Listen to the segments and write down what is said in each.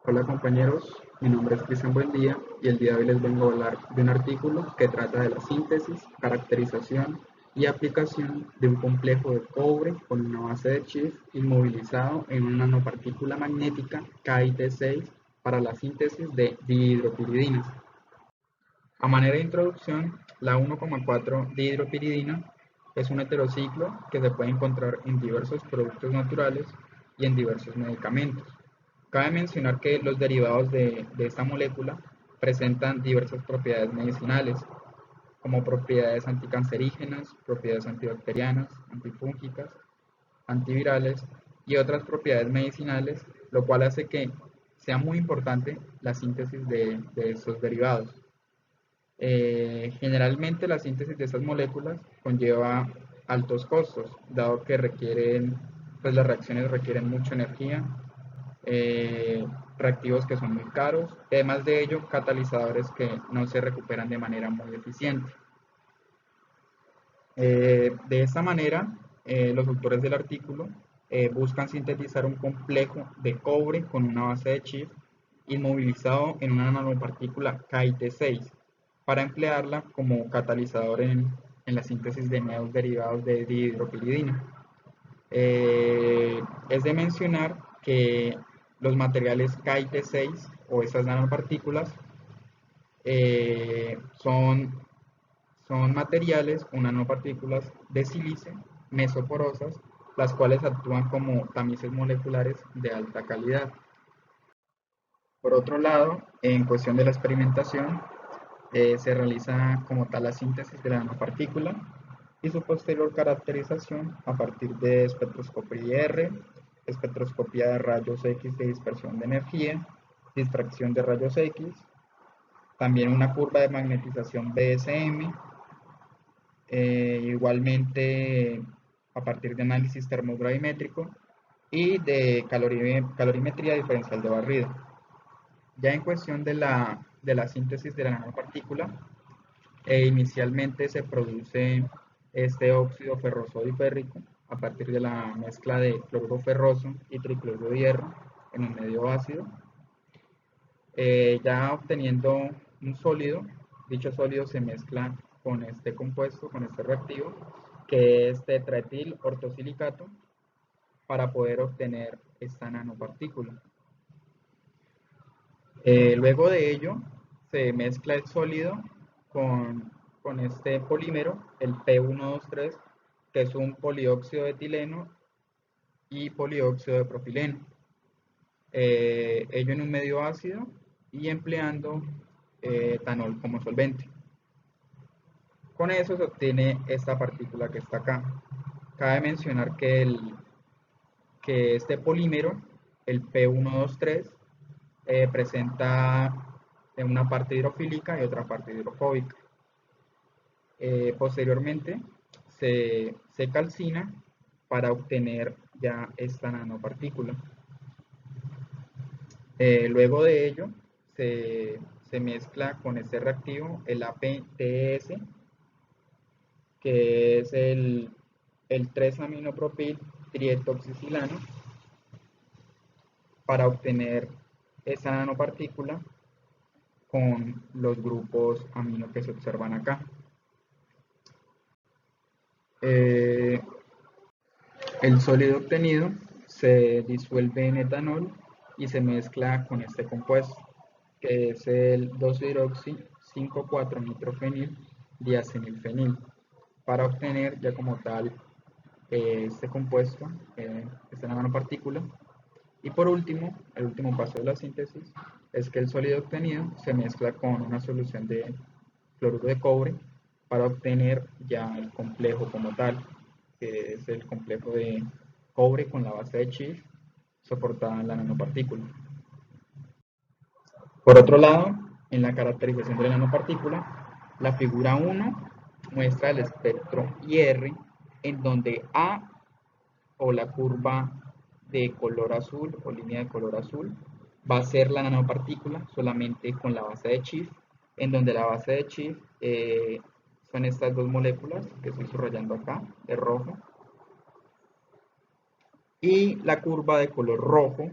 Hola compañeros, mi nombre es Cristian Buendía y el día de hoy les vengo a hablar de un artículo que trata de la síntesis, caracterización y aplicación de un complejo de cobre con una base de Schiff inmovilizado en una nanopartícula magnética KIT6 para la síntesis de dihidropiridinas. A manera de introducción, la 1,4-dihidropiridina es un heterociclo que se puede encontrar en diversos productos naturales y en diversos medicamentos. Cabe mencionar que los derivados de esta molécula presentan diversas propiedades medicinales, como propiedades anticancerígenas, propiedades antibacterianas, antifúngicas, antivirales y otras propiedades medicinales, lo cual hace que sea muy importante la síntesis de estos derivados. Generalmente la síntesis de estas moléculas conlleva altos costos, dado que pues las reacciones requieren mucha energía, reactivos que son muy caros, y además de ello catalizadores que no se recuperan de manera muy eficiente. De esta manera, los autores del artículo buscan sintetizar un complejo de cobre con una base de Schiff inmovilizado en una nanopartícula KIT6 para emplearla como catalizador en la síntesis de nuevos derivados de dihidropiridina. Es de mencionar que los materiales KIT6 o esas nanopartículas son materiales o nanopartículas de sílice mesoporosas, las cuales actúan como tamices moleculares de alta calidad. Por otro lado, en cuestión de la experimentación, se realiza como tal la síntesis de la nanopartícula y su posterior caracterización a partir de espectroscopía IR, espectroscopía de rayos X de dispersión de energía, distracción de rayos X, también una curva de magnetización BSM, igualmente a partir de análisis termogravimétrico y de calorimetría diferencial de barrido. Ya en cuestión de la síntesis de la nanopartícula, inicialmente se produce este óxido ferroso diférrico a partir de la mezcla de cloruro ferroso y tricloruro de hierro en un medio ácido. Ya obteniendo un sólido, dicho sólido se mezcla con este compuesto, con este reactivo, que es tetraetil ortosilicato, para poder obtener esta nanopartícula. Luego de ello, se mezcla el sólido con este polímero, el P123, que es un polióxido de etileno y polióxido de propileno. Ello en un medio ácido y empleando etanol como solvente. Con eso se obtiene esta partícula que está acá. Cabe mencionar que este polímero, el P123, presenta una parte hidrofílica y otra parte hidrofóbica. Posteriormente se calcina para obtener ya esta nanopartícula. Luego de ello se mezcla con este reactivo el APTS, que es el 3-aminopropil trietoxicilano, para obtener esa nanopartícula con los grupos amino que se observan acá. El sólido obtenido se disuelve en etanol y se mezcla con este compuesto, que es el 2-hidroxi 5,4-nitrofenil diacenilfenil, para obtener ya como tal este compuesto, esta nanopartícula. Y por último, el último paso de la síntesis es que el sólido obtenido se mezcla con una solución de cloruro de cobre para obtener ya el complejo como tal, que es el complejo de cobre con la base de Schiff soportada en la nanopartícula. Por otro lado, en la caracterización de la nanopartícula, la figura 1 muestra el espectro IR, en donde A, o la curva de color azul o línea de color azul, va a ser la nanopartícula solamente con la base de Schiff, en donde la base de Schiff son estas dos moléculas que estoy subrayando acá de rojo, y la curva de color rojo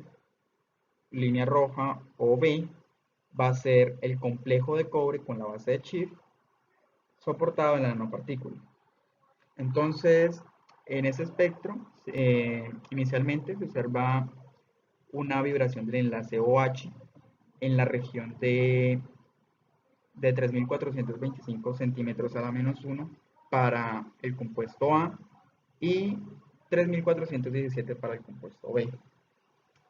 línea roja o B, va a ser el complejo de cobre con la base de Schiff soportado en la nanopartícula. Entonces, en ese espectro, inicialmente se observa una vibración del enlace OH en la región de 3.425 centímetros a la menos 1 para el compuesto A y 3.417 para el compuesto B.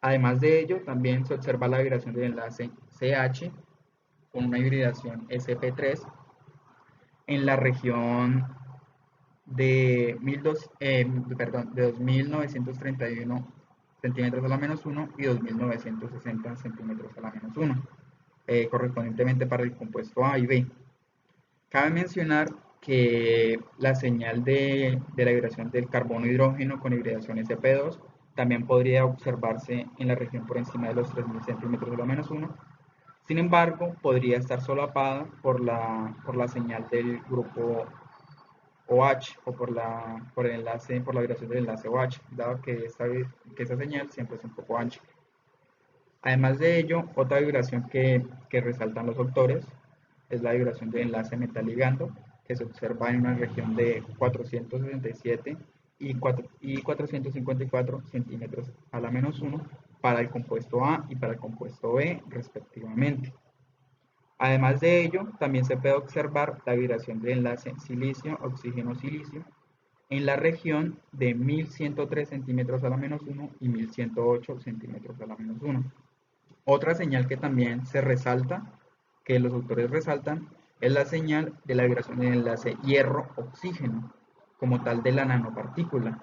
Además de ello, también se observa la vibración del enlace CH con una hibridación sp3 en la región de, 2.931 centímetros a la menos 1 y 2.960 centímetros a la menos 1, correspondientemente para el compuesto A y B. Cabe mencionar que la señal de la vibración del carbono-hidrógeno con hibridación sp2 también podría observarse en la región por encima de los 3.000 centímetros a la menos 1. Sin embargo, podría estar solapada por la señal del grupo OH o por el enlace, por la vibración del enlace OH, dado que esa señal siempre es un poco ancha. Además de ello, otra vibración que resaltan los autores es la vibración del enlace metal-ligando, que se observa en una región de 467 y 454 centímetros a la menos 1 para el compuesto A y para el compuesto B, respectivamente. Además de ello, también se puede observar la vibración del enlace silicio-oxígeno-silicio en la región de 1103 centímetros a la menos 1 y 1108 centímetros a la menos 1. Otra señal que también se resalta, que los autores resaltan, es la señal de la vibración del enlace hierro-oxígeno, como tal de la nanopartícula,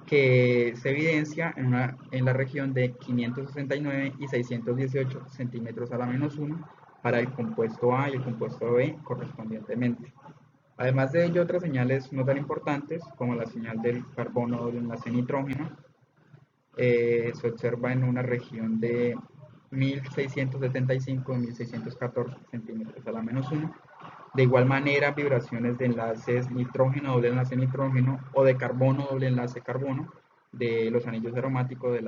que se evidencia en la región de 569 y 618 centímetros a la menos 1 para el compuesto A y el compuesto B correspondientemente. Además de ello, otras señales no tan importantes, como la señal del carbono doble enlace nitrógeno, se observa en una región de 1675 y 1614 centímetros a la menos 1. De igual manera, vibraciones de enlaces nitrógeno, doble enlace nitrógeno o de carbono, doble enlace carbono de los anillos aromáticos de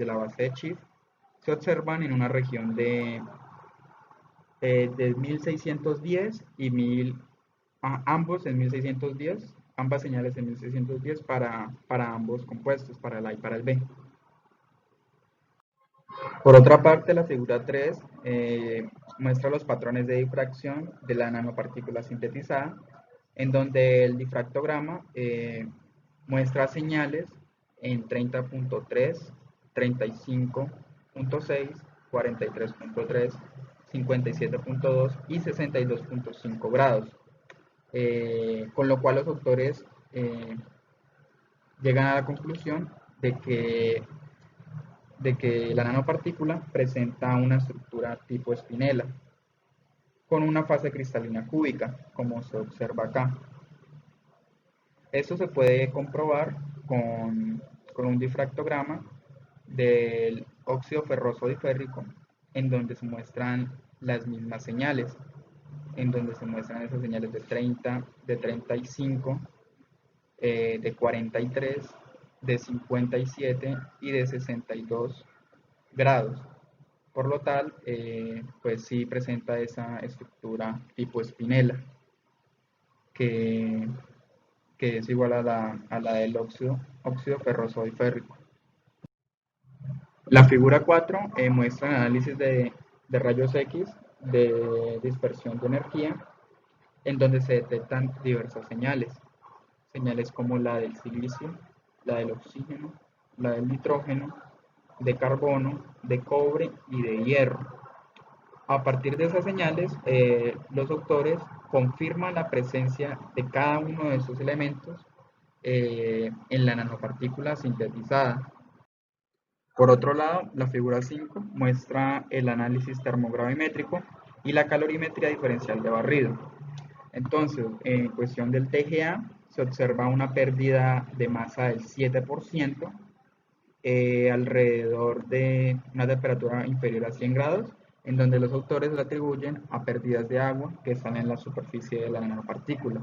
la base de Schiff se observan en una región de 1610 y 1000, ambos en 1610, ambas señales en 1610 para ambos compuestos, para el A y para el B. Por otra parte, la figura 3 muestra los patrones de difracción de la nanopartícula sintetizada, en donde el difractograma muestra señales en 30.3, 35.6, 43.3, 57.2 y 62.5 grados, con lo cual los autores llegan a la conclusión de que la nanopartícula presenta una estructura tipo espinela, con una fase cristalina cúbica, como se observa acá. Esto se puede comprobar con un difractograma del óxido ferroso diférrico, en donde se muestran las mismas señales, en donde se muestran esas señales de 30, de 35, de 43, de 57 y de 62 grados. Por lo tal, pues sí presenta esa estructura tipo espinela, que, que es igual a la del óxido ferroso diférrico. La figura 4 muestra el análisis de rayos X de dispersión de energía, en donde se detectan diversas señales. Señales como la del silicio, la del oxígeno, la del nitrógeno, de carbono, de cobre y de hierro. A partir de esas señales, los autores confirman la presencia de cada uno de esos elementos en la nanopartícula sintetizada. Por otro lado, la figura 5 muestra el análisis termogravimétrico y la calorimetría diferencial de barrido. Entonces, en cuestión del TGA, se observa una pérdida de masa del 7%, alrededor de una temperatura inferior a 100 grados, en donde los autores le atribuyen a pérdidas de agua que están en la superficie de la nanopartícula.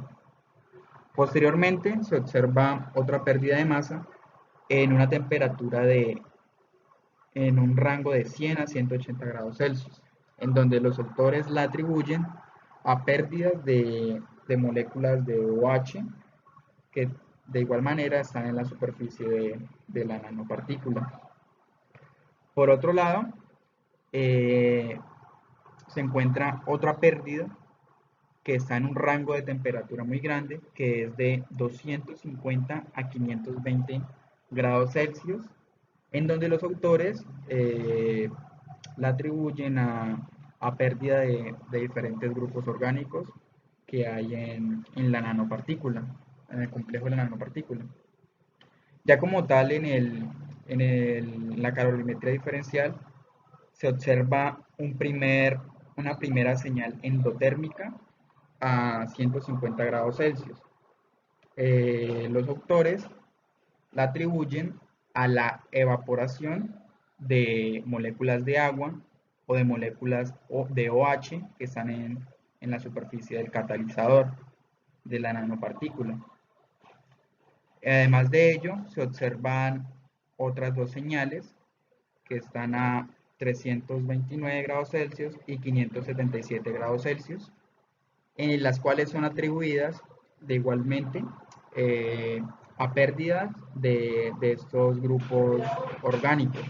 Posteriormente, se observa otra pérdida de masa en una temperatura de en un rango de 100 a 180 grados Celsius, en donde los autores la atribuyen a pérdidas de moléculas de OH que de igual manera están en la superficie de la nanopartícula. Por otro lado, se encuentra otra pérdida que está en un rango de temperatura muy grande, que es de 250 a 520 grados Celsius, en donde los autores la atribuyen a pérdida de diferentes grupos orgánicos que hay en la nanopartícula, en el complejo de la nanopartícula. Ya como tal, la calorimetría diferencial se observa una primera señal endotérmica a 150 grados Celsius. Los autores la atribuyen a la evaporación de moléculas de agua o de moléculas de OH que están en la superficie del catalizador de la nanopartícula. Además de ello, se observan otras dos señales que están a 329 grados Celsius y 577 grados Celsius, en las cuales son atribuidas de igualmente a pérdidas de estos grupos orgánicos.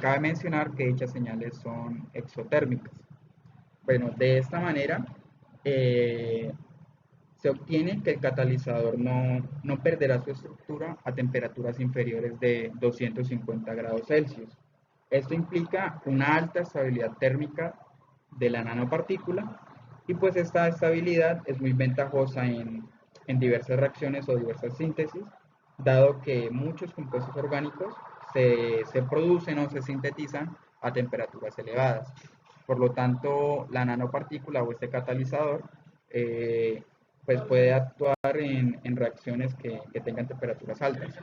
Cabe mencionar que dichas señales son exotérmicas. Bueno, de esta manera se obtiene que el catalizador no perderá su estructura a temperaturas inferiores de 250 grados Celsius. Esto implica una alta estabilidad térmica de la nanopartícula y pues esta estabilidad es muy ventajosa en diversas reacciones o diversas síntesis, dado que muchos compuestos orgánicos se producen o se sintetizan a temperaturas elevadas. Por lo tanto, la nanopartícula o este catalizador pues puede actuar en reacciones que tengan temperaturas altas.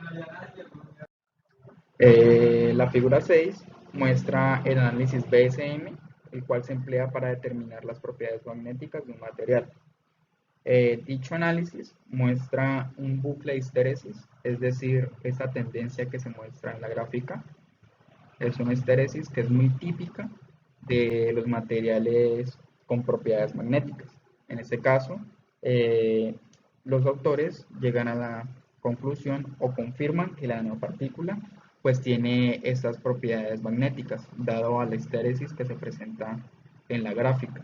La figura 6 muestra el análisis BSM, el cual se emplea para determinar las propiedades magnéticas de un material. Dicho análisis muestra un bucle de histéresis, es decir, esa tendencia que se muestra en la gráfica. Es una histéresis que es muy típica de los materiales con propiedades magnéticas. En este caso, los autores llegan a la conclusión o confirman que la nanopartícula pues tiene estas propiedades magnéticas, dado a la histéresis que se presenta en la gráfica,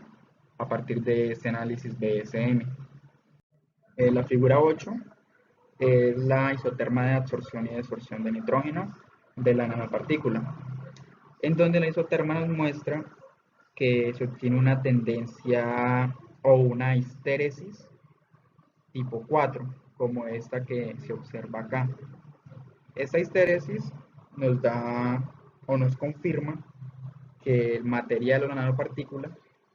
a partir de este análisis BSM. La figura 8 es la isoterma de absorción y desorción de nitrógeno de la nanopartícula, en donde la isoterma nos muestra que se obtiene una tendencia o una histéresis tipo 4, como esta que se observa acá. Esta histéresis nos da o nos confirma que el material o la nanopartícula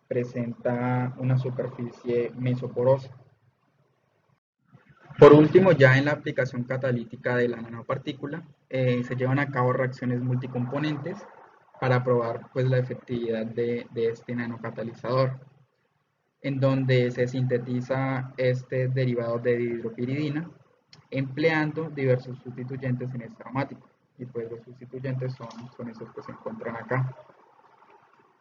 presenta una superficie mesoporosa. Por último, ya en la aplicación catalítica de la nanopartícula, se llevan a cabo reacciones multicomponentes para probar pues, la efectividad de este nanocatalizador, en donde se sintetiza este derivado de dihidropiridina empleando diversos sustituyentes en este aromático. Y pues los sustituyentes son esos que se encuentran acá.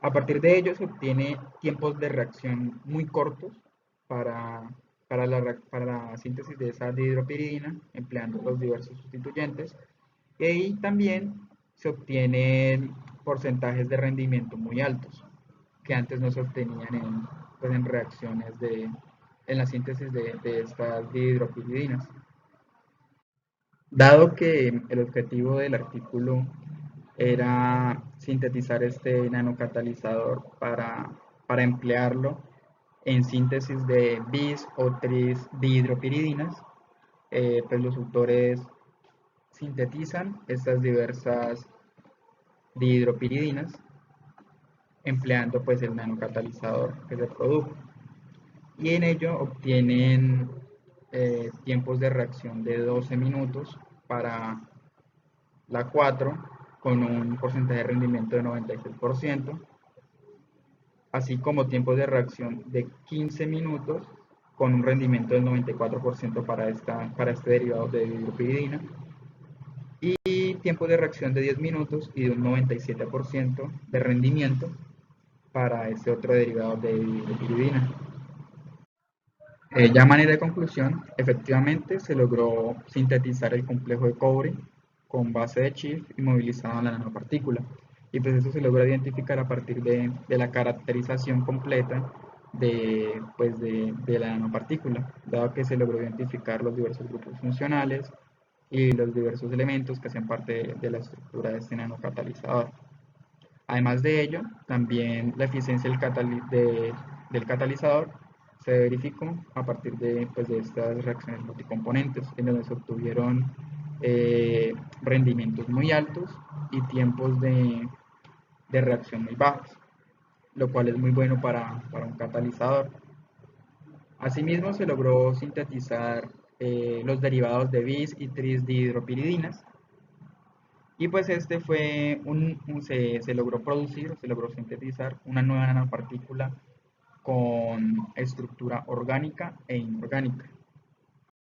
A partir de ello se obtiene tiempos de reacción muy cortos para la síntesis de esa dihidropiridina, empleando los diversos sustituyentes. Y también se obtienen porcentajes de rendimiento muy altos, que antes no se obtenían en reacciones en la síntesis de estas dihidropiridinas. Dado que el objetivo del artículo era sintetizar este nanocatalizador para emplearlo en síntesis de bis o tris dihidropiridinas, pues los autores sintetizan estas diversas dihidropiridinas empleando pues el nanocatalizador que se produjo, y en ello obtienen tiempos de reacción de 12 minutos para la 4 con un porcentaje de rendimiento de 96%, así como tiempos de reacción de 15 minutos con un rendimiento del 94% para este derivado de dihidropiridina, y tiempos de reacción de 10 minutos y de un 97% de rendimiento para este otro derivado de piridina. Ya a manera de conclusión, efectivamente se logró sintetizar el complejo de cobre con base de Schiff y movilizado en la nanopartícula. Y pues eso se logra identificar a partir de la caracterización completa de la nanopartícula, dado que se logró identificar los diversos grupos funcionales y los diversos elementos que hacen parte de la estructura de este nanocatalizador. Además de ello, también la eficiencia del catalizador se verificó a partir de estas reacciones multicomponentes, en donde se obtuvieron rendimientos muy altos y tiempos de reacción muy bajos, lo cual es muy bueno para un catalizador. Asimismo, se logró sintetizar los derivados de bis y tris dihidropiridinas, y pues este fue se logró producir, se logró sintetizar una nueva nanopartícula con estructura orgánica e inorgánica.